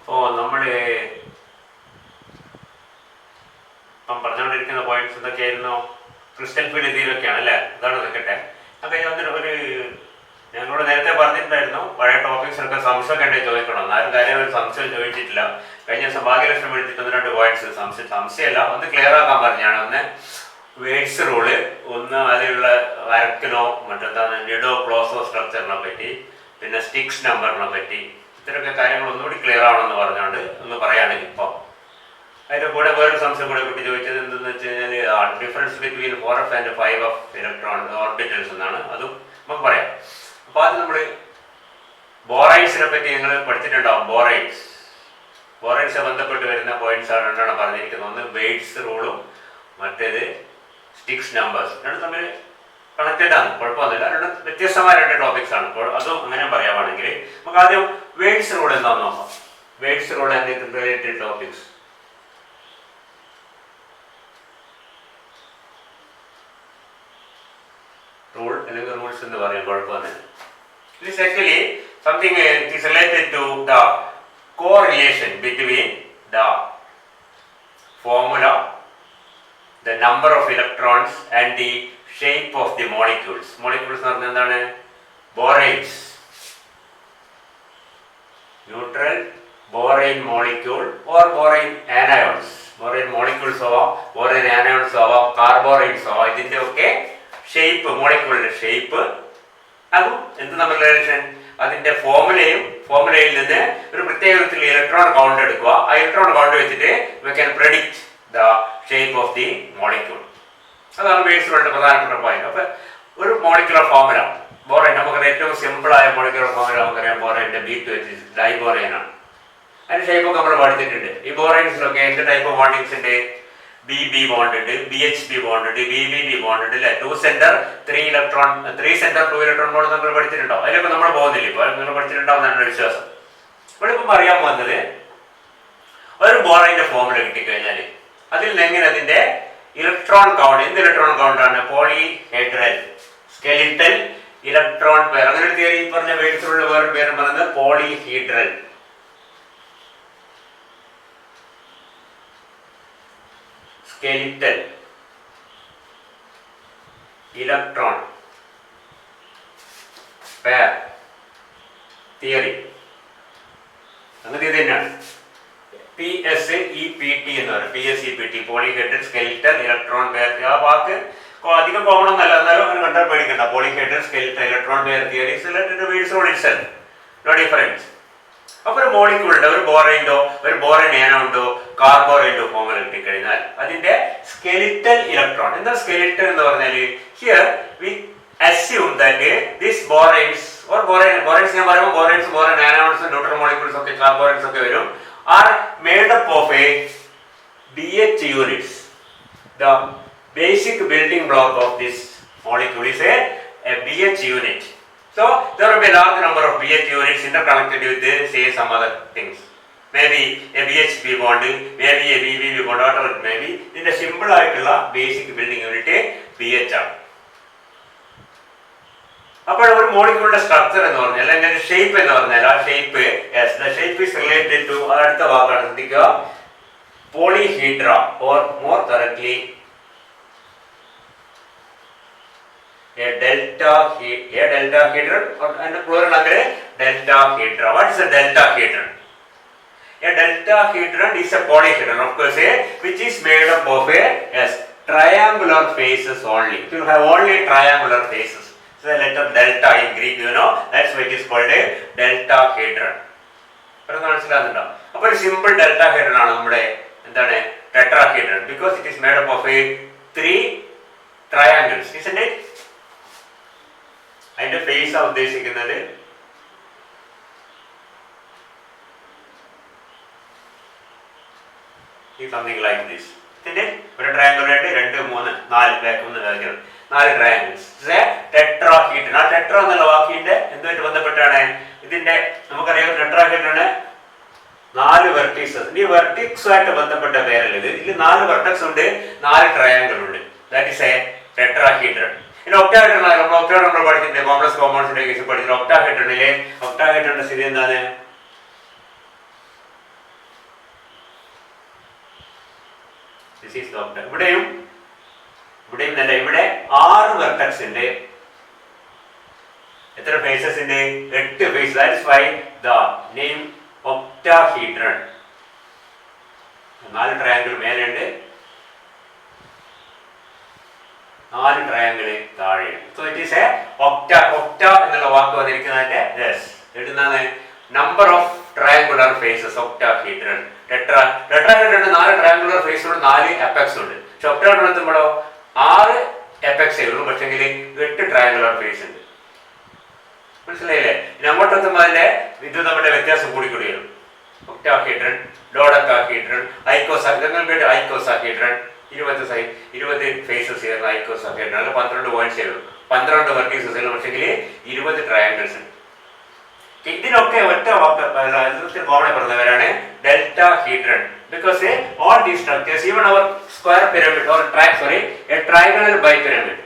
നമ്മൾ ഇപ്പം പറഞ്ഞുകൊണ്ടിരിക്കുന്ന പോയിന്റ്സ് എന്തൊക്കെയായിരുന്നു? ക്രിസ്റ്റൽ ഫീൽഡ് ഇതിലൊക്കെയാണ് അല്ലേ? അതാണ് നിൽക്കട്ടെ. അപ്പം ഒരു ഞങ്ങളോട് നേരത്തെ പറഞ്ഞിട്ടുണ്ടായിരുന്നു പഴയ ടോപ്പിക്സിലൊക്കെ സംശയമൊക്കെ ഉണ്ടെങ്കിൽ ചോദിക്കണം. ആരും കാര്യം ഒരു സംശയം ചോദിച്ചിട്ടില്ല. കഴിഞ്ഞ ദിവസം ഭാഗ്യലക്ഷ്മി വിളിച്ചിട്ട് 1-2 പോയിന്റ്സ് സംശയമല്ല ഒന്ന് ക്ലിയർ ആക്കാൻ പറഞ്ഞാണ്. ഒന്ന് വേഡ്സ് റൂള്, ഒന്ന് അതിലുള്ള വരക്കിനോ മറ്റെന്താണ് ലിഡോ ക്ലോസോ സ്ട്രക്ചറിനെ പറ്റി, പിന്നെ സ്റ്റിക്സ് നമ്പറിനെ പറ്റി, ഇത്തരമൊക്കെ കാര്യങ്ങൾ ഒന്നുകൂടി ക്ലിയർ ആവണമെന്ന് പറഞ്ഞുകൊണ്ട് ഒന്ന് പറയുകയാണെങ്കിൽ ഇപ്പോൾ അതിൻ്റെ കൂടെ വേറൊരു സംശയം കൂടെ കുട്ടി ചോദിച്ചത് എന്തെന്ന് വെച്ച് കഴിഞ്ഞാൽ difference between 4f and 5f electron orbitals എന്നാണ്. അതും നമുക്ക് പറയാം. അപ്പോൾ അത് നമ്മൾ ബോറൈഡ്സിനെ പറ്റി നിങ്ങൾ പഠിച്ചിട്ടുണ്ടാവും. ബോറൈഡ്സ് ബന്ധപ്പെട്ട് വരുന്ന പോയിന്റ്സ് ആണ് രണ്ടെണ്ണം പറഞ്ഞിരിക്കുന്നത്. ഒന്ന് വേഡ്സ് റൂളും മറ്റേത് സ്റ്റിക്സ് നമ്പേഴ്സ്. രണ്ടും തമ്മിൽ കണക്റ്റഡ് ആണ്, കുഴപ്പമൊന്നുമില്ല. രണ്ടും വ്യത്യസ്തമായ 2 ടോപ്പിക്സ് ആണ്. അപ്പോൾ അതും അങ്ങനെ പറയാമാണെങ്കിൽ നമുക്ക് ആദ്യം വേഡ്സ് റൂൾ എന്താണെന്ന് നോക്കാം. Words rule and related topics. Rule അല്ലെങ്കിൽ റൂൾസ് എന്ന് പറയാം, കുഴപ്പമൊന്നുമില്ല. It is actually something it is related to the correlation between the formula, the number of electrons and the shape of the molecules. Molecules എന്ന് പറഞ്ഞാൽ എന്താണ്? Borates. Neutral borane molecule or borane anions. Borane molecules ആവാം, borane anions ആവാം, carborates ആവാം. ഇതിൻ്റെ ഒക്കെ shape, മോളിക്യൂളിന്റെ shape, അതും എന്ത് തമ്മിൽ റിലേഷൻ? അതിന്റെ ഫോർമുലയിൽ നിന്ന് ഒരു പ്രത്യേക വിധത്തിൽ ഇലക്ട്രോൺ കൗണ്ട് എടുക്കുക. ആ ഇലക്ട്രോൺ കൗണ്ട് വെച്ചിട്ട് we can predict the shape of the molecule. അതാണ് വേഡ്സ് റൂളിന്റെ പ്രധാനപ്പെട്ട പോയിന്റ്. അപ്പൊ ഒരു മോളിക്യുലർ ഫോർമുല ബോറൈൻ, നമുക്കറിയാം ഏറ്റവും സിമ്പിൾ ആയ മോളിക്യുലർ ഫോർമുല നമുക്കറിയാം ബോറൈൻ്റെ B2H ഡൈബോറൈൻ ആണ്. അതിന്റെ ഷേപ്പൊക്കെ നമ്മൾ പഠിച്ചിട്ടുണ്ട്. ഈ ബോറൈൻസിലൊക്കെ എന്ത് ടൈപ്പ് ബോണ്ടിങ്സ് ഉണ്ട്? BB ബോണ്ട് ഉണ്ട്, BHB ബോണ്ട് ഉണ്ട്, BBB ബോണ്ട് ഉണ്ട് അല്ലെ? 2 centre 3 electron 3 centre 2 electron bond നമ്മൾ പഠിച്ചിട്ടുണ്ടോ? അതിലൊക്കെ നമ്മൾ പോകുന്നില്ല. ഇപ്പോൾ നിങ്ങൾ പഠിച്ചിട്ടുണ്ടാവുന്നതാണ് വിശ്വാസം. ഇവിടെ ഇപ്പം അറിയാൻ പോകുന്നത് ഒരു ബോറൈൻ്റെ ഫോർമുല കിട്ടിക്കഴിഞ്ഞാൽ അതിൽ നിന്ന് എങ്ങനെ അതിന്റെ ഇലക്ട്രോൺ കൗണ്ട്, എന്ത് ഇലക്ട്രോൺ കൗണ്ടാണ്? Polyhedral skeletal electron pair. അങ്ങനെ ഒരു തിയറി പറഞ്ഞ വേഡ്സിലുള്ള വേറെ പേരും പറയുന്നത് polyhedral. Skeletal electron pair theory അങ്ങനെ ഇത് തന്നെയാണ്. PSEPT എന്ന് പറയും. PSEPT polyhedral skeletal electron pair. ആ വാക്ക് അധികം കോമൺ ഒന്നല്ല, എന്നാലും അങ്ങനെ കണ്ടാൽ പേടിക്കണ്ട. Polyhedral skeletal electron pair theory Wade's rule itself, no difference. അപ്പൊ ഒരു മോളിക്യൂളിന്റെ ഒരു ബോറൈൻഡോ ഒരു ബോറൈൻ ആനോണ്ടോ കാർബോറൈൻഡോ ഫോർമുല കിട്ടിക്കഴിഞ്ഞാൽ അതിന്റെ സ്കെലിറ്റൽ ഇലക്ട്രോൺ, എന്താ സ്കെലിറ്റൽ എന്ന് പറഞ്ഞാല് here we assume that this boranes or boranes ഞാൻ പറയുമ്പോൾ ബോറൈൻസ് ബോറൈൻ ആനോൺസ് ന്യൂട്രൽ മോളിക്യൂൾസ് ഒക്കെ കാർബോറൈൻസ് ഒക്കെ വരും, are made up of a BH units. The basic building block of this molecule is a BH unit. So there will be a large number of BH units interconnected with say some other things. Maybe a BHB bond, maybe a BBB bond, whatever it may be. ഇതിന്റെ simple ആയിട്ടുള്ള basic building unit BH ആണ്. അപ്പോൾ ഒരു മോളിക്യൂളിന്റെ structure എന്ന് പറഞ്ഞാൽ അല്ലെങ്കിൽ shape എന്ന് പറഞ്ഞാൽ ആ shape the shape is related to അടുത്ത വാക്കാണ് ശ്രദ്ധിക്കുക, polyhedra or more correctly a deltahedron and plural agre deltahedra. What is a deltahedron? A deltahedron is a polyhedron, of course, which is made up of triangular faces only. It will have only triangular faces. So the letter delta in Greek, you know, that's why it is called a deltahedron. മനസ്സിലാകുന്നുണ്ടോ? അപ്പോൾ ഒരു simple ഡെൽറ്റാഹെഡ്രൺ ആണ് നമ്മുടെ എന്താണ് ടെട്രാഹെഡ്രൺ, because it is made up of 3 triangles, isn't it? അതിന്റെ face ആണ് ഉദ്ദേശിക്കുന്നത് something like this. ഇതിന്റെ ഒരു ട്രയാങ്കിൾ ആയിട്ട് 2 3 4 ബാക്ക് 4 ട്രയാങ്കിൾസ് ടെട്രാഹീഡ്രൺ. ആ ടെട്ര എന്നുള്ള വാക്കിന്റെ എന്തുമായിട്ട് ബന്ധപ്പെട്ടാണ്? ഇതിന്റെ നമുക്കറിയാം ടെട്രാഹീഡ്രണ് 4 വെർട്ടീസസ്. ഈ വെർട്ടിക്സുമായിട്ട് ബന്ധപ്പെട്ട പേരല്ല ഇത്. ഇതിൽ 4 വെർട്ടക്സ് ഉണ്ട്, 4 ട്രയാങ്കിൾ ഉണ്ട്. That is a tetrahedron. Octahedron നമ്മൾ പഠിച്ചിട്ടുണ്ട്, കോംപ്ലക്സ് കോമ്പൗണ്ട്സിന്റെ കേസ് പഠിച്ചിട്ടുണ്ട്. ഒക്ടാഹെഡ്രണിലെ ഒക്ടാഹെഡ്രണിന്റെ സ്ഥിതി എന്താണ്? This is the octa. ഇവിടെയും നല്ല ഇവിടെ 6 വെർട്ടക്സ് ഉണ്ട്. എത്ര ഫേസസ് ഉണ്ട്? 8 face. That's why the name octahedron. 4 triangle മേലെയുണ്ട്, 4 ട്രയാങ്കിൾ താഴെയുണ്ട്. So it is a octa. Octa എന്നുള്ള വാക്ക് വന്നിരിക്കുന്നതിന്റെ എഴുതുന്നത് number of triangular faces octahedron. Tetrahedron 4 triangular ഫേസുണ്ട്, 4 എപെക്സ് ഉണ്ട്. പക്ഷെ ഒക്ടാഹീഡ്രൺ എത്തുമ്പോഴോ 6 എപെക്സേ ഉള്ളൂ, പക്ഷെങ്കിൽ 8 ട്രയാങ്കുലർ ഫേസ് ഉണ്ട്. മനസ്സിലായില്ലേ? ഇനി അങ്ങോട്ട് എത്തുമ്പോൾ അതിന്റെ ഇത് നമ്മുടെ വ്യത്യാസം കൂടിക്കൂടി വരും. ഒക്ടാഹീഡ്രൺ, ഡോഡക്കാഹീഡ്രൺ, ഐക്കോസാഹീഡ്രൺ 20 ഫേസസ് ചേർന്ന ഐക്കോസാഹീഡ്രൺ 12 പോയിന്റ്സ് ഉള്ളൂ, 12 വെർട്ടീസസ് ഉള്ളൂ, പക്ഷെങ്കിൽ 20 ട്രയാങ്കിൾസ് ഉണ്ട്. ഇതിനൊക്കെ ഒറ്റ കോമണായി പറഞ്ഞവരാണ് ഡെൽറ്റാഹീഡ്രൺ. Because all these structures, even our square pyramid or a trigonal bipyramid,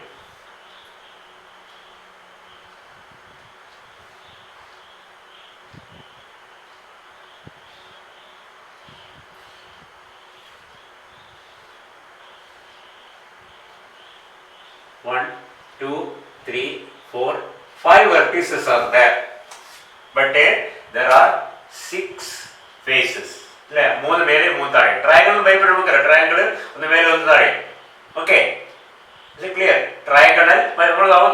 one, two, three, four, 5 vertices are there, but there are 6 faces. 3 മേലെ 3 താഴെ. ട്രയാങ്കിൾ ബൈപ്പിൽ നമുക്കറിയാം, ട്രയാങ്കിൾ ഒന്ന് മേലെ ഒന്ന് താഴെ. Okay, clear? ട്രയാങ്കിൾ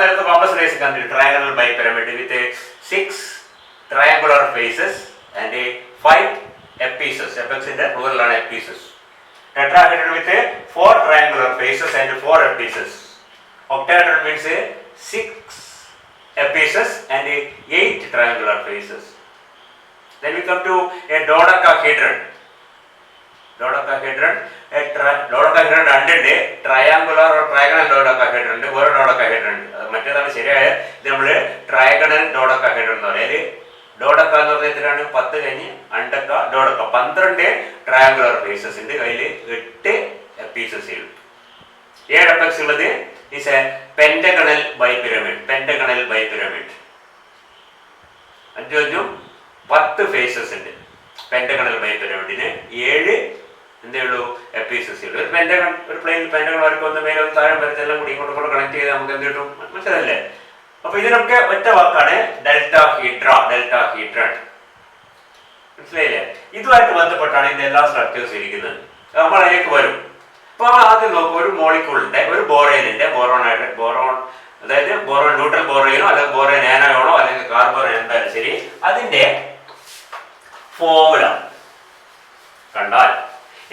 നേരത്തെ കോമ്പസ് റേസ് കണ്ടിട്ട് triangle bipyramid with 6 triangular faces and 5 apices. എപെക്സിന്റെ പ്ലൂറലാണ് apices. Tetrahedron with 4 triangular faces and 4 apices. Octahedron means 6 epices and 8 triangular faces. Then we come to a dodecahedron. Dodecahedron രണ്ടുണ്ട്, triangular or trigonal dodecahedron ഉണ്ട്, വേറെ dodecahedron ഉണ്ട്. മറ്റേതാണ് ശരിയായ ഇത് നമ്മള് ട്രയാഗണൽ ഡോഡക്കാഹെഡ്രൺ എന്ന് പറയുന്നത്. ഡോഡക്ക എന്ന് പറഞ്ഞാൽ എത്രയാണ്? 10 കഴിഞ്ഞ് അണ്ടക്ക ഡോഡക്ക 12 ട്രയാങ്കുലർ ഫേസസ് ഉണ്ട്, അതിൽ 8 എപ്പീസസ് ഉണ്ട്. 7 എപെക്സ് ഉള്ളത് is a pentagonal bipyramid. Pentagonal bipyramid 5 10 faces ഉണ്ട്. പെന്റഗണൽ ബൈപിരമിഡിന് 7 എന്തേ ഉള്ളൂ എപ്പീസസ് ഉള്ളൂ. ഒരു പെന്റഗൺ, ഒരു പ്ലെയിൻ പെന്റഗൺ വരയ്ക്ക് ഒന്ന് മേലെ ഒന്ന് താഴെ വരച്ചെല്ലാം കൂടി ഇങ്ങോട്ട് കൂടെ കണക്ട് ചെയ്ത് നമുക്ക് എന്ത് കിട്ടും? മനസ്സിലല്ലേ? അപ്പൊ ഇതിനൊക്കെ ഒറ്റ വാക്കാണ് ഡെൽറ്റാഹീഡ്രൺ. മനസ്സിലായില്ലേ? ഇതുമായിട്ട് ബന്ധപ്പെട്ടാണ് ഇതിന്റെ എല്ലാ സ്ട്രക്ചേഴ്സ് ഇരിക്കുന്നത്. നമ്മൾ അതിലേക്ക് വരും. അപ്പൊ നമ്മൾ ആദ്യം നോക്കും, ഒരു മോളിക്യൂളിന്റെ, ഒരു ബോറൈനിന്റെ, ബോറോൺ അതായത് ബോറോൺ ന്യൂട്രൽ ബോറൈനോ അല്ലെങ്കിൽ ബോറൈൻ ആനയോണോ അല്ലെങ്കിൽ കാർബോറൈൻ എന്തായാലും ശരി, അതിന്റെ ഫോർമുല കണ്ടാൽ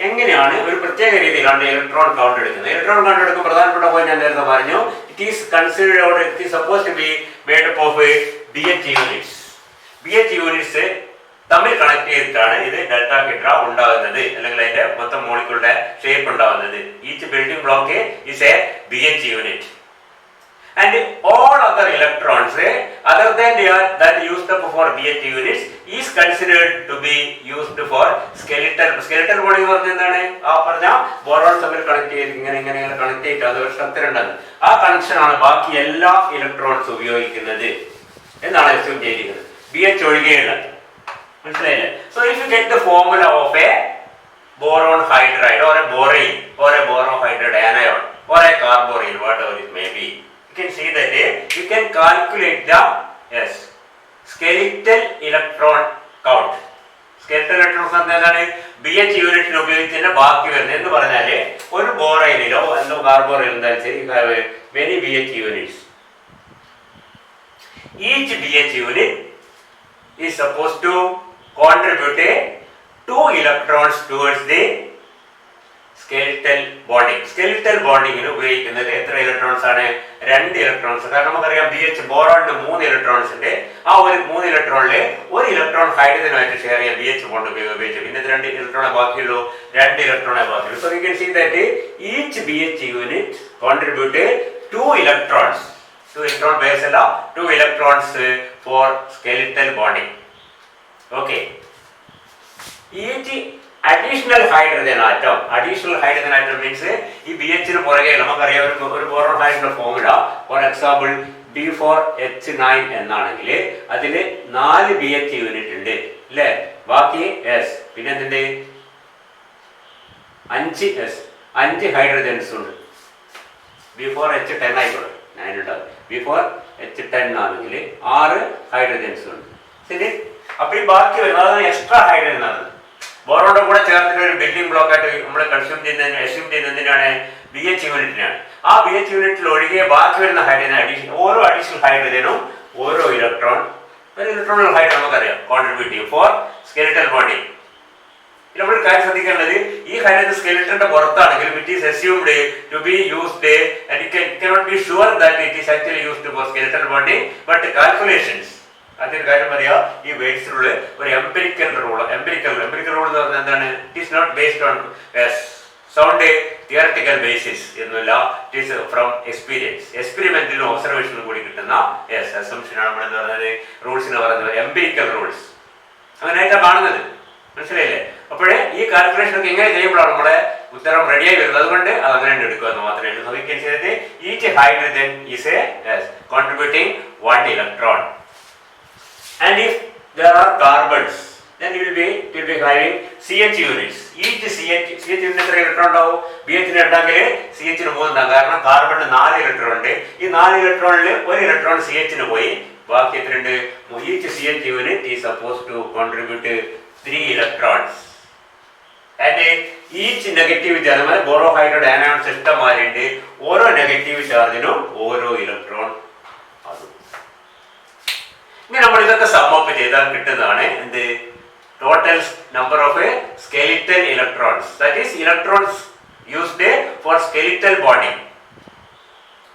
എങ്ങനെയാണ് ഒരു പ്രത്യേക രീതിയിലാണ് ഇലക്ട്രോൺ കൗണ്ട് എടുക്കുന്നത്. ഇലക്ട്രോൺ കൗണ്ട് എടുക്കുമ്പോൾ പ്രധാനപ്പെട്ട പോയിന്റ് ഞാൻ നേരത്തെ പറഞ്ഞു, it is considered, it is suppose to be made up of BH units. BH units തമ്മിൽ കണക്ട് ചെയ്തിട്ടാണ് ഇത് ഡെൽറ്റാഹീഡ്ര ഉണ്ടാകുന്നത്, അല്ലെങ്കിൽ അതിന്റെ മൊത്തം മോളിക്യൂളുടെ ഷേപ്പ് ഉണ്ടാകുന്നത്. Each building block is a BH unit. And all other electrons other than that used up for BH units is considered to be used for skeletal body എന്ന് പറഞ്ഞാൽ എന്താണ്? ആ പറഞ്ഞ ബോറോൺ തമ്മിൽ കണക്ട് ചെയ്ത് ഇങ്ങനെ കണക്ട് ചെയ്തിട്ട് അത് ഒരു സ്ട്രക്ചർ ഉണ്ടെന്ന്, ആ കണക്ഷൻ ആണ് ബാക്കി എല്ലാ ഇലക്ട്രോൺസ് ഉപയോഗിക്കുന്നത് എന്നാണ് അസ്യൂം ചെയ്തിരിക്കുന്നത്, BH ഒഴികെയുള്ള. മനസ്സിലായില്ലേ? So if you get the formula of a boron hydride or a borane or a boron hydride anion or a carborane, whatever it may be, you can see that you can calculate the skeletal electron count. Skeletal electrons എന്താണ്? BH യൂണിറ്റിന് ഉപയോഗിച്ചതിന്റെ ബാക്കി വരുന്നത് എന്ന് പറഞ്ഞാൽ ഒരു ബോറൈനിലോ അല്ലോ കാർബോറൈനിലോ എന്തായാലും ശരി, many BH units. Each BH unit is supposed to contribute 2 electrons towards the skeletal bonding. Skeletal bonding ഉപയോഗിക്കുന്നത് എത്ര ഇലക്ട്രോൺസ് ആണ്? 2 ഇലക്ട്രോൺസ്. കാരണം നമുക്കറിയാം BH ബോറോണിന് 3 ഇലക്ട്രോൺസ് ഉണ്ട്. ആ ഒരു 3 ഇലക്ട്രോണില് ഒരു ഇലക്ട്രോൺ ഹൈഡ്രജനുമായിട്ട് ഷെയർ ചെയ്യാൻ BH ബോണ്ട് ഉപയോഗിച്ചു. പിന്നെ 2 ഇലക്ട്രോണേ ബാക്കിയുള്ളൂ, 2 ഇലക്ട്രോണേ ബാക്കിയുള്ളൂ. So you can see that each BH unit contribute 2 electrons. 2 electron pairs അല്ല, 2 electrons for skeletal bonding. Okay. Each additional hydrogen atom means ഈ BH ന് പുറകെ നമുക്കറിയാം ഒരു ബോറോൺ ഹൈഡ്രജന്റെ ഫോർമുല, ഫോർ എക്സാമ്പിൾ B4H9 എന്നാണെങ്കിൽ അതിൽ 4 BH യൂണിറ്റ് ഉണ്ട് അല്ലേ? ബാക്കി പിന്നെ എന്തുണ്ട്? 5 5 ഹൈഡ്രജൻസ് ഉണ്ട്. B4H10 ആയിക്കോട്ടെ, 9 ഉണ്ടാവും. B4H10 ആണെങ്കിൽ 6 ഹൈഡ്രജൻസ് ഉണ്ട്. ശരി. അപ്പൊ ഈ ബാക്കി വരുന്നത് അതാണ് എക്സ്ട്രാ ഹൈഡ്രജൻ ആണ്. ബോറോന്റെ കൂടെ ചേർത്തിട്ട് ഒരു ബിൽഡിംഗ് ബ്ലോക്ക് ആയിട്ട് നമ്മൾ അസ്യൂം ചെയ്യുന്നതിനാണ് BH യൂണിറ്റിനാണ്. ആ BH യൂണിറ്റിൽ ഒഴികെ ബാക്കി വരുന്ന ഹൈഡ്രജൻ ഓരോ അഡീഷണൽ ഹൈഡ്രജനും ഓരോ ഇലക്ട്രോൺ, ഒരു ഇലക്ട്രോണൽ ഹൈഡ്രജൻ നമുക്കറിയാം കോൺട്രിബ്യൂട്ട് ചെയ്യും ഫോർ സ്കെലിറ്റൽ ബോണ്ടിങ്. നമ്മൾ കാര്യം ശ്രദ്ധിക്കേണ്ടത്, ഈ ഹൈഡ്രജൻ സ്കെലിറ്റന്റെ പുറത്താണെങ്കിൽ it is assumed to be used and it cannot be sure that it is actually used for skeletal bonding, but calculations. അതിന്റെ കാര്യം പറയാ, ഈ വെയ്റ്റ്സ് റൂള് ഒരു എംപിരിക്കൽ റൂൾ എന്ന് പറഞ്ഞാൽ എന്താണ്? It is not based on sound theoretical basis എന്നല്ല, it is from experience, എക്സ്പെരിമെന്റിലും ഒബ്സർവേഷനിലും കൂടി കിട്ടുന്ന അസംഷൻ ആണ് നമ്മൾ എന്താ പറയുന്നത്, റൂൾസിന് പറയുന്നത് എംപിരിക്കൽ റൂൾസ്. അങ്ങനെയായിട്ടാണ് കാണുന്നത്. മനസ്സിലായില്ലേ? അപ്പോഴേ ഈ കാൽക്കുലേഷൻ ഒക്കെ എങ്ങനെ ചെയ്യുമ്പോഴാണ് നമ്മളെ ഉത്തരം റെഡിയായി വരുന്നത്. അതുകൊണ്ട് അത് അങ്ങനെ എടുക്കുക എന്ന് മാത്രമേ ഉള്ളൂ. നോക്കിക്കാൻ ചെയ്തത് each hydrogen is A contributing 1 electron. And if there are carbons, then it will be having CH units. Each CH unit എത്ര ഇലക്ട്രോൺ ഉണ്ടാവും? BH ഉണ്ടെങ്കിൽ CH 3 ഉണ്ടാകും. കാരണം കാർബണിന് 4 ഇലക്ട്രോൺ ഉണ്ട്. ഈ 4 ഇലക്ട്രോണിൽ 1 ഇലക്ട്രോൺ CH പോയി, ബാക്കി എത്രയുണ്ട്? Each CH unit is supposed to contribute 3 electrons. And each negative charge, borohydride anion system മാറിയിട്ട് ഓരോ നെഗറ്റീവ് ചാർജിനും ഓരോ ഇലക്ട്രോൺ. ഇനി നമ്മൾ ഇതൊക്കെ സമ്മപ്പ് ചെയ്താൽ കിട്ടുന്നതാണ് എന്ത്? Total number of skeletal electrons, that is electrons used for skeletal bonding,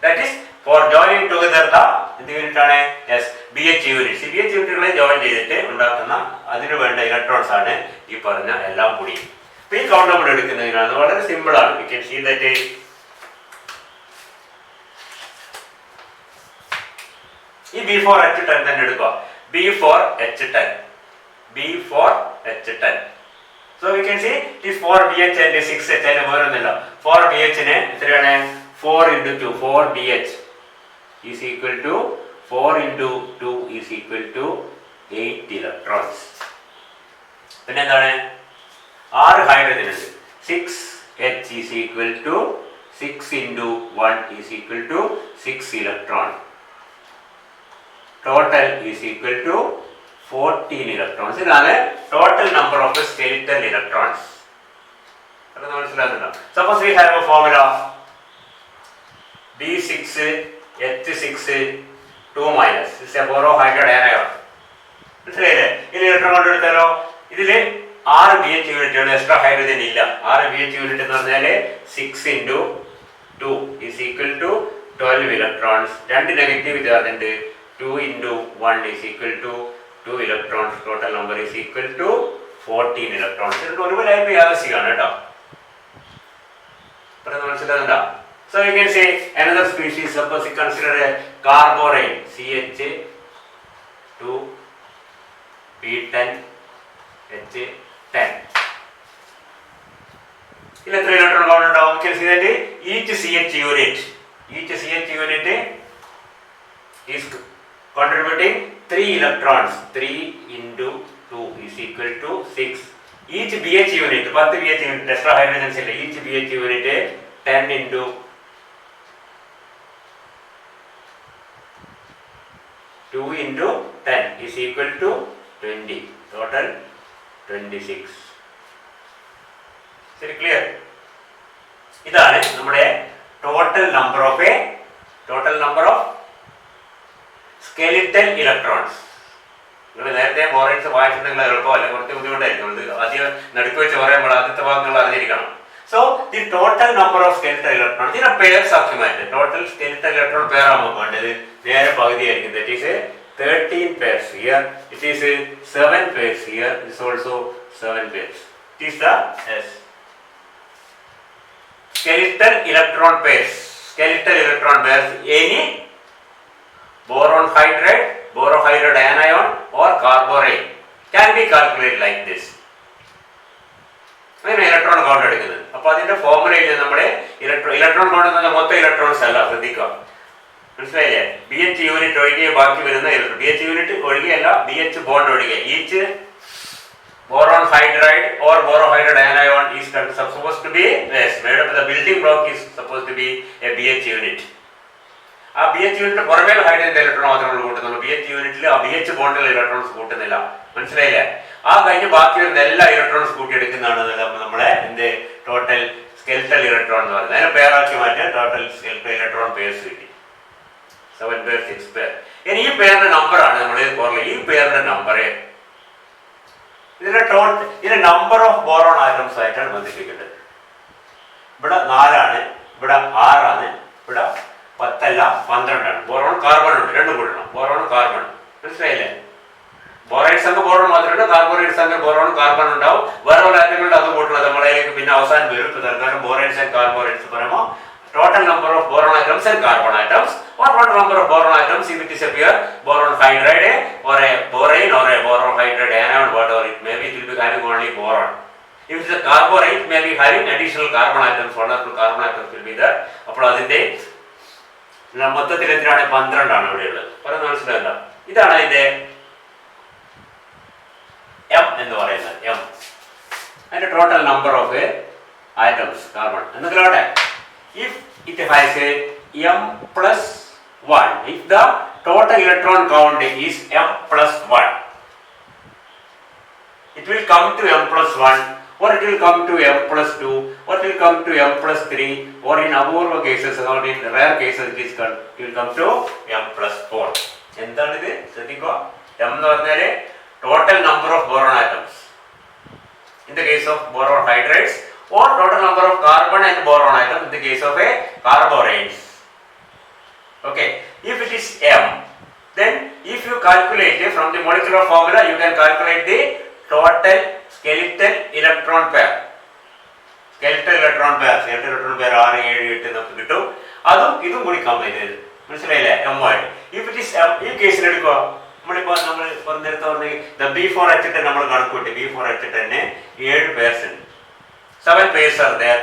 that is for joining together the എന്ത് യൂണിറ്റ് ആണ്? BH units. BH യൂണിറ്റുകളെ ജോയിൻ ചെയ്തിട്ട് ഉണ്ടാക്കുന്ന അതിന് വേണ്ട ഇലക്ട്രോൺസ് ആണ് ഈ പറഞ്ഞ എല്ലാം കൂടി. അപ്പൊ ഈ കൗണ്ട് നമ്മൾ എടുക്കുന്നതിനാണ് വളരെ സിമ്പിൾ ആണ്. യു ക്യാൻ സീ ദാറ്റ് ഈ B4H10 തന്നെ എടുക്കുക. B4H10. So we can see it is 4BH and 6H and വേറൊന്നുമില്ല. 4BH ന് എത്രയാണ്? 4 into 2, 4BH is equal to 4 into 2 is equal to 8 electrons. പിന്നെ എന്താണ്? 6 ഹൈഡ്രജൻ ഉണ്ട്. 6H is equal to 6 into 1 is equal to 6 electron. Total is equal to 14 electrons. ഇതാണ് total number of skeletal electrons. Suppose we have a formula B6H6 2 minus. This is a borohydride anion. മനസ്സിലായില്ലേ? ഇതിൽ electron കൊണ്ട് എടുത്താലോ, ഇതില് 6 BH unit ആണ്, extra hydrogen ഇല്ല. 6 BH unit എന്ന് പറഞ്ഞാല് 6 into 2 is equal to 12 electrons. 2 negative charge ഉണ്ട്. 2 into 1 is equal to 2 electrons. Total number is equal to 14 electrons. ഇതിന്റെ ഒരുപോലെ ആയിട്ട് യാദൃശ്ചികമാണ് കേട്ടോ. മനസ്സിലാകുന്നുണ്ടോ? So you can say another species, suppose you consider a carborane CH2B10H10. ഇതിൽ എത്ര ഇലക്ട്രോൺ കൗണ്ട് ഉണ്ടാവും? You can see that each CH unit is contributing 3 electrons. 3 into 2 is equal to 6. Each BH unit, 10 BH unit, extra hydrogens ഇല്ല. Each BH unit 10 into 2 into 10 is equal to 20. Total 26. Is it clear? ഇതാണ് നമ്മുടെ total number of skeletal electrons. നിങ്ങൾ നേരത്തെ boranes വായിച്ചിട്ടുണ്ടെങ്കിൽ എളുപ്പമല്ല, കുറച്ച് ബുദ്ധിമുട്ടായിരിക്കും. ആദ്യം നടുക്ക് വെച്ച് പറയുമ്പോൾ ആദ്യത്തെ ഭാഗങ്ങൾ അറിഞ്ഞിരിക്കണം. So the total number of skeletal electrons, ഇതിനെ പേഴ്സ് ആക്കി മാറ്റി. ടോട്ടൽ skeletal electron pair ആകുമ്പോൾ വേണ്ടത് നേരെ പകുതിയായിരിക്കും. That is 13 pairs here. It is 7 pairs here. It is also 7 pairs. It is the skeletal electron pairs. Any boron hydride anion or carborane can be calculated like this. അങ്ങനെ electron count എടുക്കുന്നത്. അപ്പൊ അതിന്റെ ഫോർമുലയിൽ നമ്മുടെ electron count എന്ന് പറഞ്ഞാൽ മൊത്തം electrons അല്ല, ശ്രദ്ധിക്കുക. മനസ്സിലായില്ലേ? BH യൂണിറ്റ് ഒഴികെ ബാക്കി വരുന്ന BH യൂണിറ്റ് ഒഴികെയല്ല, BH ബോണ്ട് ഒഴികെ. Each boron hydride or borohydride anion is supposed to be made up. The building block is supposed to be a BH unit. ആ ബി എച്ച് യൂണിറ്റ് പുറമേ hydrogen electron മാത്രമേ നമ്മൾ കൂട്ടുന്നുള്ളൂ. B H യൂണിറ്റിൽ ആ B H ബോണ്ടിൽ electrons കൂട്ടുന്നില്ല. മനസ്സിലായില്ലേ? ആ കഴിഞ്ഞ് ബാക്കി വരുന്ന എല്ലാ ഇലക്ട്രോൺസ് കൂട്ടിയെടുക്കുന്നതാണ് നമ്മളെ എന്ത് ടോട്ടൽ സ്കെൽറ്റൽ ഇലക്ട്രോൺ എന്ന് പറയുന്നത്. അതിനെ പേരാക്കി മാറ്റാൻ ടോട്ടൽ സ്കെൽറ്റൽ ഇലക്ട്രോൺ പേഴ്സ് കിട്ടി. 7 പേർ 6 പേർ. ഇനി ഈ പേരിന്റെ നമ്പറാണ് നമ്മൾ ഈ പേരിന്റെ നമ്പർ ഇതിന്റെ നമ്പർ ഓഫ് ബോറോൺ ആറ്റംസ് ആയിട്ടാണ് ബന്ധിപ്പിക്കേണ്ടത്. ഇവിടെ 4 ഇവിടെ 6 ഇവിടെ 10 അല്ല 12 ബോറോൺ കാർബൺ ഉണ്ട്. രണ്ടും കൂടണം. Boron carbon. മനസ്സിലായില്ലേ? ബോറൈഡ്സ് ഒക്കെ ബോറോൺ മാത്രമല്ല, കാർബോറൈഡ്സ് ഒക്കെ ബോറോൺ കാർബൺ ഉണ്ടാവും. വേറെ ഒരു ആറ്റങ്ങളുടെ അത് കൂട്ടണം. നമ്മളതിലേക്ക് പിന്നെ അവസാനം വരും. ഇപ്പൊ തൽക്കാലം ബോറൈഡ്സ് ആൻഡ് കാർബോറൈഡ്സ് പറയുമ്പോൾ total number of boron atoms and carbon atoms, or total number of boron atoms if it is a pure boron hydride or a borane or a boron hydride anion, whatever it may be, it will be having only boron. If it is a carbonate, it may be having additional carbon atoms, 1 or 2 carbon atoms will be there. അപ്പോൾ അതിന്റെ മൊത്തത്തിൽ എത്രയാണ്? 12 ഇവിടെയുള്ളത്. പറയുന്നത് മനസ്സിലായല്ലോ? ഇതാണ് അതിന്റെ M എന്ന് പറയുന്നത്. M അതിന്റെ total number of atoms carbon എന്നതിലോട്ടെ. If it has a m plus 1, if the total electron count is m plus 1, it will come to m plus 1, or it will come to m plus 2, or it will come to m plus 3, or in apurva cases or in rare cases it will come to m plus 4. എന്താണ് ഇത്? ശ്രദ്ധിക്കുക. m എന്ന് പറഞ്ഞാൽ total number of boron atoms in the case of boron hydrides, or total number of carbon and boron atoms in the case of a carborane. Okay, if it is m, then if you calculate from the molecular formula, you can calculate the total skeletal electron pair. Skeletal electron pair 6 7 8 നമുക്ക് കിട്ടും. അതും ഇതും കൂടി combine ചെയ്ത് മനസ്സിലായില്ലേ? m ആയിട്ട്. if it is m, ഈ കേസിൽ എടുക്കുക. നമ്മളിപ്പോൾ നമ്മൾ നേരത്തെ പറഞ്ഞ B4H10 നമ്മൾ കണക്കൂട്ടി. B4H10 7 പേഴ്സ് ഉണ്ട്. 7 pairs are there.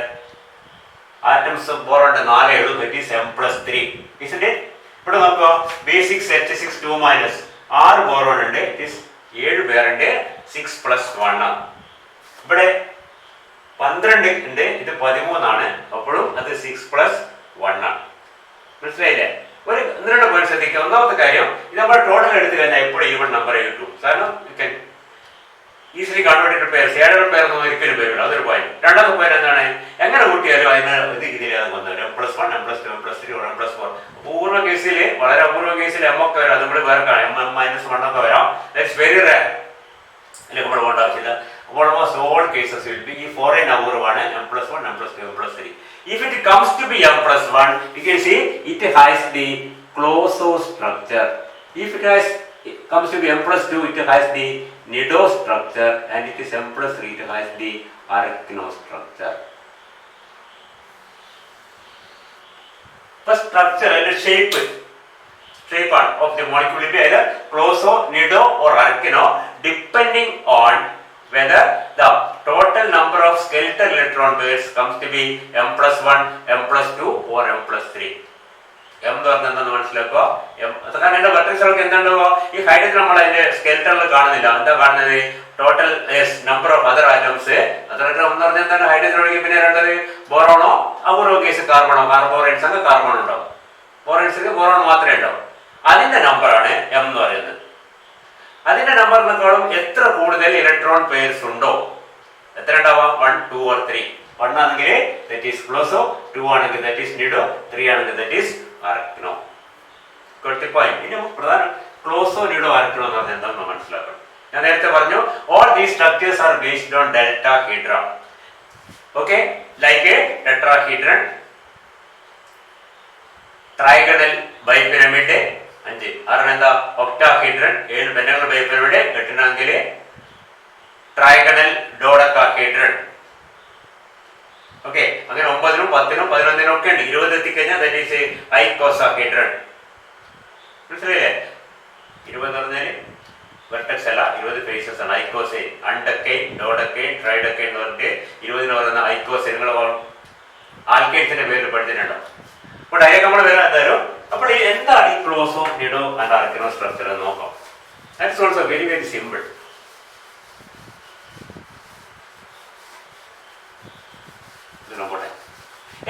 Atoms of boron 4 എഴുതും. It is m plus 3, isn't it? ഇവിടെ നോക്കുക. B6H6 2 minus 6 ബോറോൺ ഉണ്ട്. It is 7 പേർ ഉണ്ട്. 6 plus 1 ആണ്. ഇവിടെ 12 ഉണ്ട്. ഇത് 13 ആണ്. അപ്പോഴും അത് 6 plus 1 ആണ്. മനസ്സിലായില്ലേ? ഒരു ഒന്നിരുടെ പോയിന്റ് ശ്രദ്ധിക്കുക. ഒന്നാമത്തെ കാര്യം, ഇത് നമ്മൾ ടോട്ടൽ എടുത്തു കഴിഞ്ഞാൽ എപ്പോഴും ഈവൺ നമ്പർ കിട്ടും. കാരണം ഈസിലി കൺവേർട്ടഡ് പേഴ്സ് 7 പേർ ഒന്നും ഒരിക്കലും വരില്ല. അതൊരു പോയിന്റ്. രണ്ടാമത്തെ പോയിന്റ് എന്താണ്? എങ്ങനെ കൂട്ടിയാലും അതിന് ഇത് ഇതിലാണ് വന്നത്. m plus 1, m plus 2, m plus 3, m plus 4. അപൂർവ കേസിൽ, വളരെ അപൂർവ കേസിൽ m ഒക്കെ വരാം. നമ്മൾ വേറെ കാണാം. m minus 1 ഒക്കെ വരാം. That's very rare. അതിലേക്ക് നമ്മൾ പോകേണ്ട ആവശ്യമില്ല. Almost all cases will be 4 അപൂർവമാണ്. m plus 1, m plus 2, m plus 3. If it comes to be m plus 1, you can see it has the Closed structure. If it comes to be m plus 2, it has the nido structure, and it is m plus 3, it has the arachno structure. The structure and the shape of the molecule will be either closo, nido or arachno, depending on whether the total number of skeletal electron pairs comes to be m plus 1, m plus 2 or m plus 3. m എന്ന് പറഞ്ഞാൽ എന്താണെന്ന് മനസ്സിലാക്കുക. കാരണം എന്റെ വെർട്ടിക്സുകൾക്ക് എന്താണ്ടാവുക? ഈ hydrogen നമ്മൾ അതിന്റെ സ്കെൽറ്റണിൽ കാണുന്നില്ല. എന്താ കാണുന്നത്? Total number of other atoms. Other atom എന്ന് പറഞ്ഞാൽ എന്താണ്? ഹൈഡ്രജൻ ഒഴികെ പിന്നെ രണ്ടത് ബോറോണോ, അപൂർവ കേസ് കാർബണോ. കാർബോറൈഡ്സ് ഒക്കെ കാർബൺ ഉണ്ടാവും. ബോറൈഡ്സ് ബോറോൺ മാത്രമേ ഉണ്ടാവും. അതിന്റെ നമ്പറാണ് m എന്ന് പറയുന്നത്. അതിന്റെ നമ്പറിനേക്കാളും എത്ര കൂടുതൽ ഇലക്ട്രോൺ പെയർസ് ഉണ്ടോ, എത്ര ഉണ്ടാവാം? 1, 2 or 3. 1 ആണെങ്കിൽ that is closo, 2 ആണെങ്കിൽ that is nido, 3 ആണെങ്കിൽ that is arachno. ഇനി പ്രധാന ക്ലോസോ, നിഡോ, ആരക്നോ എന്ന് പറഞ്ഞാൽ എന്താണെന്ന് മനസ്സിലാക്കണം. ഞാൻ നേരത്തെ പറഞ്ഞു, all these structures are based on deltahedron. Okay, like a tetrahedron, trigonal bipyramid 5, ആറെന്താ? octahedron 7 pentagonal bipyramid, 8 trigonal dodecahedron. Okay, അങ്ങനെ 9, 10, 11 ഒക്കെ ഉണ്ട്. 20 എത്തിക്കഴിഞ്ഞാൽ that is a icosahedron. മനസ്സിലായില്ലേ? 20 എന്ന് പറഞ്ഞാൽ വെർട്ടെക്സ് അല്ല, 20 ഫേസസ് ആണ്. ഐക്കോസൈൻ, അൺഡക്കൈൻ, ഡോഡക്കൈൻ, ട്രൈഡക്കൈൻ എന്ന് പറഞ്ഞിട്ട് 20 പറയുന്ന ഐക്കോസൈൻ. നിങ്ങൾ ആൽക്കൈൻസിന്റെ പേരിൽ പഠിച്ചിട്ടുണ്ടോ? അപ്പോൾ ഡയറക്റ്റ് നമ്മൾ വരാൻ തരും. അപ്പോൾ എന്താണ് ഈ ക്ലോസോ, നിഡോ ആൻഡ് ആർക്കിനോ സ്ട്രക്ചർ എന്ന് നോക്കാം. That's also very very simple.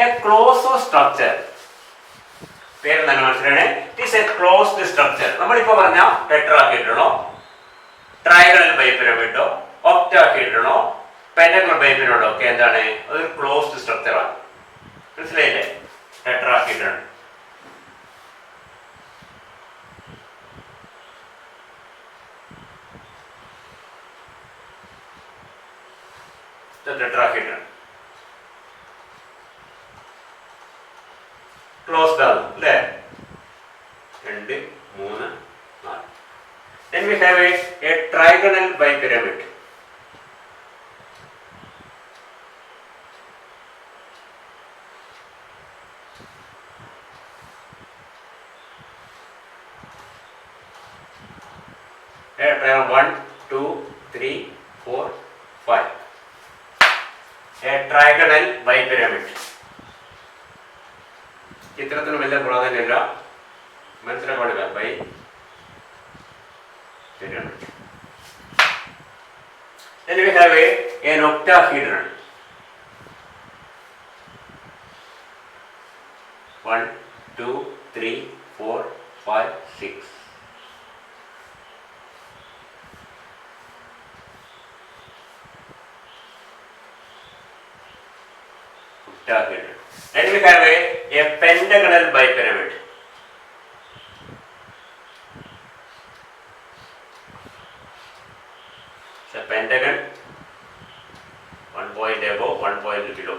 A close structure. പേര് നല്ല മനസ്സിലാണ്. It is A closed structure. നമ്മളിപ്പോ പറഞ്ഞ ടെട്രാഹീഡ്രനോ ട്രയാഗണൽ ബൈപിരമിഡോ ഒക്ടാഹീഡ്രനോ പെന്റഗണൽ ബൈപിരമിഡോ ഒക്കെ എന്താണ്? അതൊരു ക്ലോസ്ഡ് സ്ട്രക്ചറാണ്. മനസ്സിലായില്ലേ? ടെട്രാഹീഡ്രൺ, ടെട്രാഹീഡ്രൺ ക്ലോസ്ഡ് ആണ് അല്ലേ? 2, 3, 4. Then we have a trigonal bipyramid. Triangle 1, 2, 3, 4, 5. A trigonal bipyramid. ചിത്രത്തിന് വലിയ പ്രാധാന്യമില്ല, മനസ്സിലാക്കാണില്ല. Bi pyramid. Then we have an octahedron. 1, 2, 3, 4, 5, 6. Octahedron. Then we have a pentagonal bipyramid. So pentagon, 1 point above, 1 point below,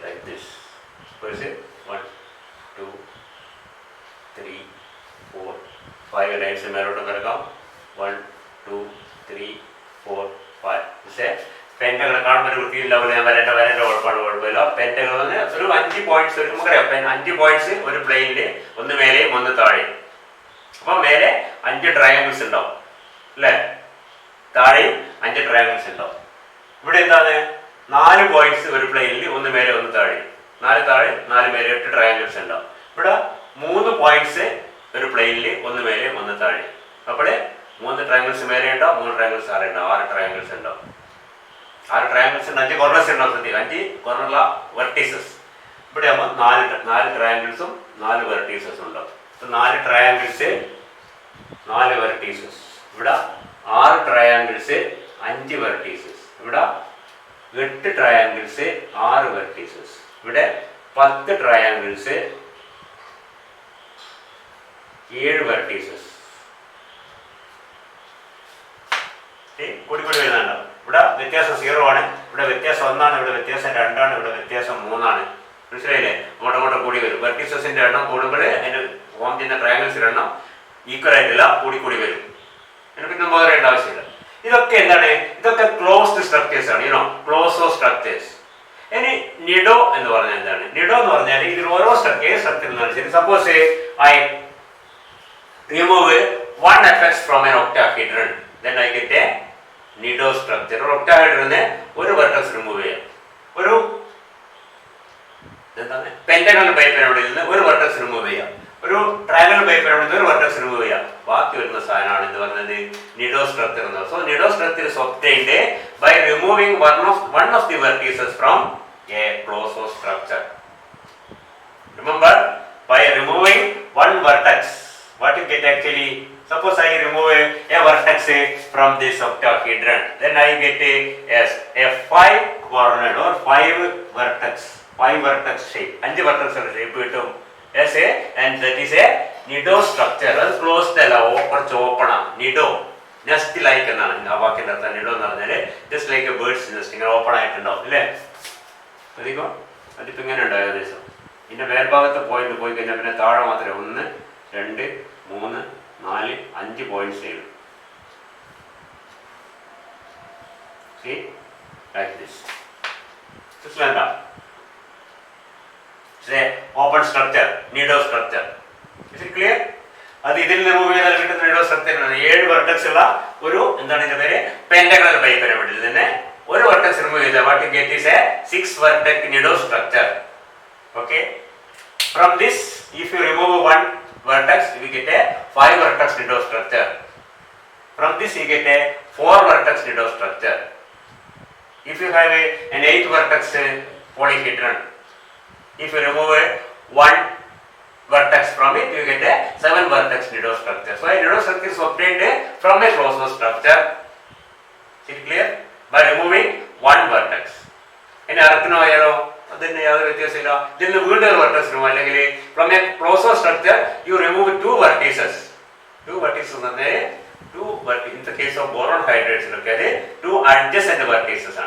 like this. What is it? 1, 2, 3, 4, 5 lines മേലോട്ട് കിടക്കാം. 1, 2, 3, 4, 5. പക്ഷേ pentagon കാണുമ്പോൾ ഒരു വൃത്തിയില്ല പോലെ ഞാൻ വരേണ്ട കുഴപ്പമില്ല. പെൻറ്റഗൺ ഒരു 5 പോയിന്റ്സ്, നമുക്കറിയാം 5 പോയിന്റ്സ് ഒരു പ്ലെയിനിൽ, ഒന്ന് മേലെയും ഒന്ന് താഴെയും. അപ്പോൾ മേലെ 5 ട്രയാങ്കിൾസ് ഉണ്ടാവും അല്ലേ? താഴെയും 5 ട്രയാങ്കിൾസ് ഉണ്ടാവും. ഇവിടെ എന്താണ്? 4 പോയിന്റ്സ് ഒരു പ്ലെയിനിൽ, ഒന്ന് മേലെ ഒന്ന് താഴെ, 4 താഴെ 4 മേലെ, 8 ട്രയാങ്കിൾസ് ഉണ്ടാവും. ഇവിടെ 3 പോയിന്റ്സ് ഒരു പ്ലെയിനിൽ, ഒന്ന് മേലെ ഒന്ന് താഴെ. അപ്പോൾ 3 ട്രയാങ്കിൾസ് മേലെ ഉണ്ടാവും, 3 ട്രയാങ്കിൾസ് താഴെ ഉണ്ടാവും. 6 ട്രയാങ്കിൾസ് ഉണ്ടാവും. 6 ട്രയാങ്കിൾസ് ഉണ്ട്, 5 കോർണേഴ്സ് ഉണ്ടാവും. ശ്രദ്ധിക്കുക, 5 കോർണറുള്ള വെർട്ടീസസ്. ഇവിടെ ആകുമ്പോൾ 4 ട്രയാങ്കിൾസും 4 വെർട്ടീസസും ഉണ്ടാവും. അപ്പോൾ 4 ട്രയാങ്കിൾസ് 4 വെർട്ടീസസ്. ഇവിടെ 6 ട്രയാങ്കിൾസ് 5 വെർട്ടീസസ്. ഇവിടെ 8 ട്രയാങ്കിൾസ് 6 വെർട്ടീസസ്. ഇവിടെ 10 ട്രയാങ്കിൾസ് 7 വെർട്ടീസസ്. കൂടി വരുന്നുണ്ടാവും. ഇവിടെ വ്യത്യാസം 0 ആണ്, ഇവിടെ വ്യത്യാസം 1 ആണ്, ഇവിടെ വ്യത്യാസം 2 ആണ്, ഇവിടെ വ്യത്യാസം 3 ആണ്. മനസ്സിലായില്ലേ? അങ്ങോട്ട് കൂടി വരും. വെർട്ടീസസിന്റെ എണ്ണം കൂടുമ്പോൾ അതിന് ഫോം ചെയ്യുന്ന ട്രയാങ്കിൾസിന്റെ എണ്ണം ഈക്വൽ ആയിട്ടില്ല, കൂടി വരും. അതിനെ പിന്നെ പറയേണ്ട ആവശ്യമില്ല. ഇതൊക്കെ എന്താണ്? ഇതൊക്കെ ക്ലോസ്ഡ് സ്ട്രക്ചേഴ്സ് ആണ്. ക്ലോസോ സ്ട്രക്ചേഴ്സ്. ഇനി നിഡോ എന്ന് പറഞ്ഞാൽ എന്താണ്? നിഡോ എന്ന് പറഞ്ഞാൽ ഇതിൽ ഓരോ സ്ട്രക്ചറിനനുസരിച്ച്, suppose I remove 1 apex from an octahedron, then I get a nido structure. ഒരു octahedron ഒരു വെർട്ടെക്സ് റിമൂവ് ചെയ്യാം. ഒരു എന്താണ് പെന്റഗണൽ ബൈപിരമിഡിൽ നിന്ന് ഒരു വെർട്ടെക്സ് റിമൂവ് ചെയ്യാം. ഒരു ട്രയാഗണൽ ബൈപിരമിഡിൽ നിന്ന് ഒരു വെർട്ടെക്സ് റിമൂവ് ചെയ്യാം. ബാക്കി വരുന്ന സാധനമാണ് എന്ന് പറയുന്നത് നിഡോ സ്ട്രക്ചർ എന്ന്. So nido structure is obtained by removing one of the vertices from a closed structure. Remember, by removing one vertex, what you get actually? Suppose I remove a vertex from this octahedron, then I get a 5 cornered or 5 vertex shape. 5 vertex shape കിട്ടും. Yes, and that is a nido structure. അത് closed അല്ല, കുറച്ച് open ആണ്. Nido nest like എന്നാണ് ആ വാക്കിന്റെ അർത്ഥം. നിഡോ എന്ന് പറഞ്ഞാൽ just like A birds nest, ഇങ്ങനെ ഓപ്പൺ ആയിട്ടുണ്ടാവും അല്ലേ? അതിപ്പോ ഇങ്ങനെ ഉണ്ടാവും ഏകദേശം. ഇതിന്റെ മേൽഭാഗത്തെ പോയിന്റ് പോയി കഴിഞ്ഞാൽ പിന്നെ താഴെ മാത്രമേ 1, 2, 3, 4, 5 പോയിന്റ്സ് ചെയ്യും. See, like this. This is an open structure, nido structure. Is it clear? അത് ഇതിൽ റിമൂവ് ചെയ്താൽ കിട്ടുന്ന നിഡോ സ്ട്രക്ചർ 7 വെർട്ടെക്സ് ഉള്ള ഒരു എന്താണ് ഇതിന്റെ പേര്? പെന്റഗണൽ ബൈപിരമിഡിൽ നിന്ന് ഒരു വെർട്ടെക്സ് റിമൂവ് ചെയ്താൽ what you get is a 6 vertex nido structure. Okay? From this, if you remove one vertex, you get a 5 vertex nido structure. From this, you get a 4 vertex nido structure. If you have an 8 vertex polyhedron. If you remove one vertex from it, you get a 7 vertex nido structure. So a nido structure is obtained from a closed structure. Is it clear? By removing one vertex. In arachnoid, then the other then the window vertex remove. From a closed structure, you remove two vertices. Two vertices in the case of boron hydrates, look at it, two adjacent vertices.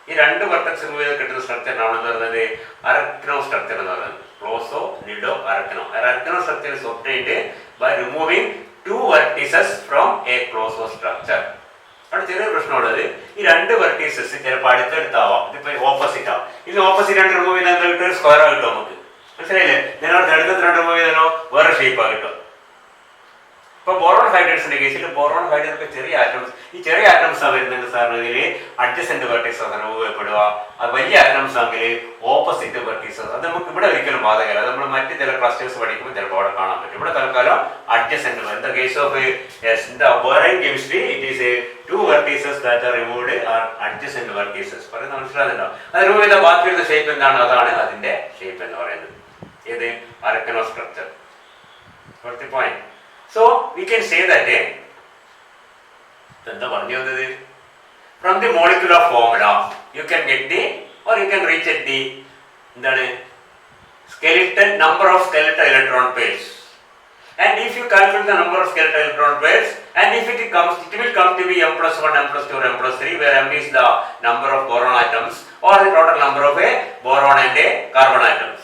ഈ രണ്ട് vertex remove ചെയ്ത് കിട്ടുന്ന സ്ട്രക്ചറിനാണ് എന്ന് പറയുന്നത് അരക്നോ structure എന്ന് പറയുന്നത്. Closo nido arachno. Arachno structure is obtained by removing two vertices from a closo structure. അവിടെ ചെറിയ പ്രശ്നമുള്ളത് ഈ രണ്ട് വെർട്ടീസസ് ചിലപ്പോൾ അടുത്തടുത്താവാം, ഇതിപ്പോൾ ഓപ്പോസിറ്റ് ആവും. ഇത് ഓപ്പോസിറ്റ് രണ്ട് റിമൂവ് ചെയ്താൽ എന്താ കിട്ടും? സ്ക്വയർ കിട്ടും നമുക്ക്. മനസ്സിലായില്ലേ? നിങ്ങൾ അടുത്ത രണ്ട് റിമൂവ് ചെയ്താലോ വേറെ ഷേപ്പാണ് കിട്ടും. ഇപ്പോൾ ബോറോൺ ഹൈഡ്രേറ്റ്സിന്റെ കേസിൽ ബോറോൺ ഹൈഡ്രേറ്റ് ചെറിയ ആറ്റംസ്, ഈ ചെറിയ ആറ്റംസ് വരുന്നുണ്ട് സാറിന് ഇതിൽ അഡ്ജസെന്റ് വെർട്ടീസസ് റിമൂവ് ചെയ്യപ്പെടുക. അത് വലിയ ആറ്റംസ് ആണെങ്കിൽ ഓപ്പോസിറ്റ് വെർട്ടീസസ്. അത് നമുക്ക് ഇവിടെ ഒരിക്കലും ബാധകമല്ല. അത് നമ്മൾ മറ്റ് ചില ക്ലസ്റ്റേഴ്സ് പഠിക്കുമ്പോൾ ചിലപ്പോൾ അവിടെ കാണാൻ പറ്റും. ഇവിടെ തൽക്കാലം adjacent. In the case of borane chemistry it is two vertices that are removed are adjacent vertices. പറയുന്നത് മനസ്സിലാകുന്നുണ്ടോ? അത് റിമൂവ് ചെയ്ത ബാക്കിയുള്ള ഷേപ്പ് എന്താണ്? അതാണ് അതിന്റെ ഷേപ്പ് എന്ന് പറയുന്നത്. ഏത്? Arachno structure. Point. So we can say that from the molecular formula you can get the, or you can reach at the skeletal number of skeletal electron pairs. And if you calculate the number of skeletal electron pairs, and if it will come to be m plus 1, m plus 2, or m plus 3, where m is the number of boron atoms or the total number of a boron and a carbon atoms.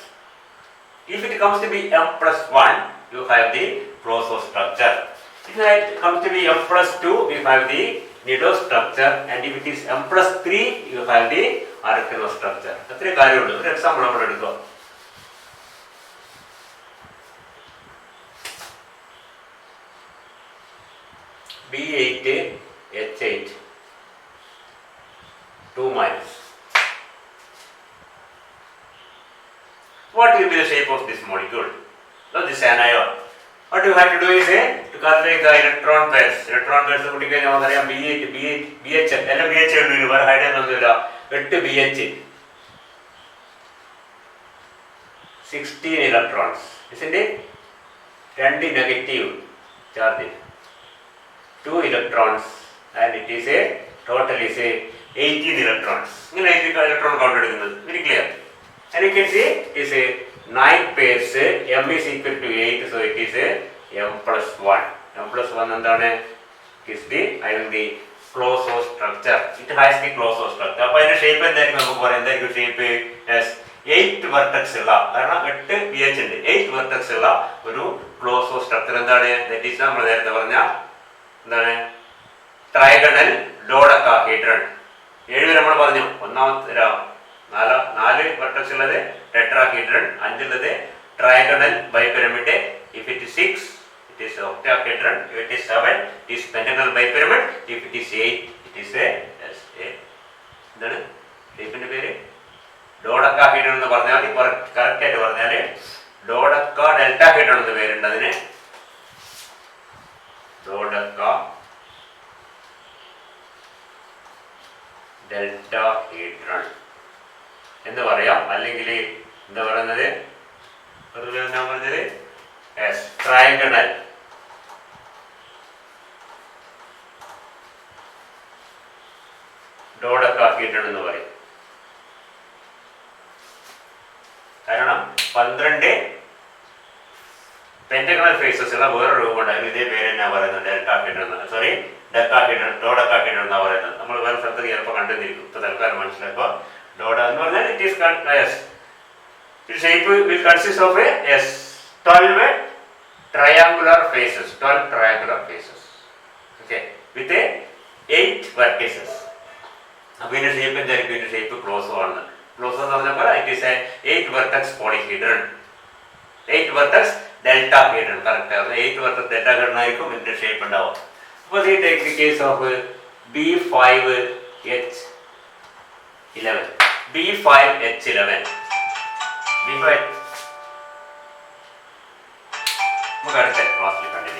If it comes to be m plus 1, you have the closed structure. If it comes to be m plus 2, you have the nido structure, and if it is m plus 3, you have the arachno structure. അത്രേ കാര്യമുള്ളൂ. ഒരു example നമ്മൾ എടുക്കുക. B8H8 2 minus. What will be the shape of this molecule? So this anion. What you have to do is to calculate the electron pairs. Electron pairs കൂട്ടിക്കഴിഞ്ഞാൽ നമുക്കറിയാം BH എല്ലാം BH ഉള്ളൂ. വേറെ hydrogen ഒന്നുമില്ല. 8 BH 16 electrons. Isn't it? 2 negative charge. 2 electrons, and it is a total is a 18 electrons. ഇങ്ങനെ electron count എടുക്കുന്നത്. Very clear. And you can see it is a 9 pairs, m is equal to 8, so it is a m plus 1. M plus 1 എന്താണ്? It is the closed structure. It has the closed structure. അപ്പോൾ അതിന്റെ shape എന്തായിരിക്കും? നമുക്ക് പറയാം എന്തായിരിക്കും shape? 8 vertex ഉള്ള, കാരണം 8 BH ഉണ്ട്, 8 വെർട്ടക്സ് ഉള്ള ഒരു ക്ലോസോ സ്ട്രക്ചർ എന്താണ്? ദാറ്റ് ഈസ് നമ്മൾ നേരത്തെ പറഞ്ഞ എന്താണ്? ട്രൈഗണൽ ഡോഡെകാഹീഡ്രൺ. 7 വരെ നമ്മൾ പറഞ്ഞു. ഒന്നാമത്തെ 4 വെർട്ടക്സ് ഉള്ളത് ടെട്രാഹീഡ്രൺ, 5 ഉള്ളത് trigonal ബൈപിരമിഡ്. If it is 6, it is octahedron. If it is 7, it is pentagonal bipyramid. If it is 8, it is a എന്താണ് ഷേപ്പിന്റെ പേര്? ഡോഡെകാഹീഡ്രൺ എന്ന് പറഞ്ഞാൽ കറക്റ്റ് ആയിട്ട് പറഞ്ഞാൽ ഡോഡെക്കാ ഡെൽറ്റാഹീഡ്രൺ എന്ന് പേരുണ്ട് അതിന്. ഡോഡെക്കാ ഡെൽറ്റാഹീഡ്രൺ എന്ന് പറയാം. അല്ലെങ്കിൽ എന്താ പറയുന്നത്? ട്രൈഗണൽ ഡോഡെകാഹീഡ്രൺ എന്ന് പറയും. കാരണം 12 പെന്റഗണൽ ഫേസസ് ഉള്ള വേറെ രൂപമുണ്ട്. അതിന് ഇതേ പേര് എന്നാ പറയുന്നത്? ഡെൽറ്റാഹീഡ്രൺ. സോറി, ഡെക്കാഹീഡ്രൺ, ഡോഡെകാഹീഡ്രൺ എന്നാ പറയുന്നത്. നമ്മൾ വേറെ സ്ഥലത്ത് ചിലപ്പോൾ കണ്ടുവന്നിരിക്കും. ഇപ്പൊ തൽക്കാലം മനസ്സിലാക്കുക. ഡോഡ എന്ന് പറഞ്ഞാൽ it is its shape will consist of 12 triangular faces. 12 triangular faces. Okay, with 8 vertices. അപ്പോൾ ഇതിന്റെ ഷേപ്പ് എന്തായിരിക്കും? ഇതിന്റെ ഷേപ്പ് ക്ലോസോ ആണ്. ക്ലോസോ എന്ന് പറഞ്ഞപ്പോൾ it is a 8 vertex polyhedron. 8 vertex deltahedron. Correct ആണ്. 8 vertex deltahedron ആയിരിക്കും ഇതിന്റെ ഷേപ്പ് ഉണ്ടാവും. അപ്പോൾ ഈ take the case of B5H11. B5H11. B5 നമുക്ക് അടുത്ത ക്ലാസ്സിൽ കണ്ടിന്യൂ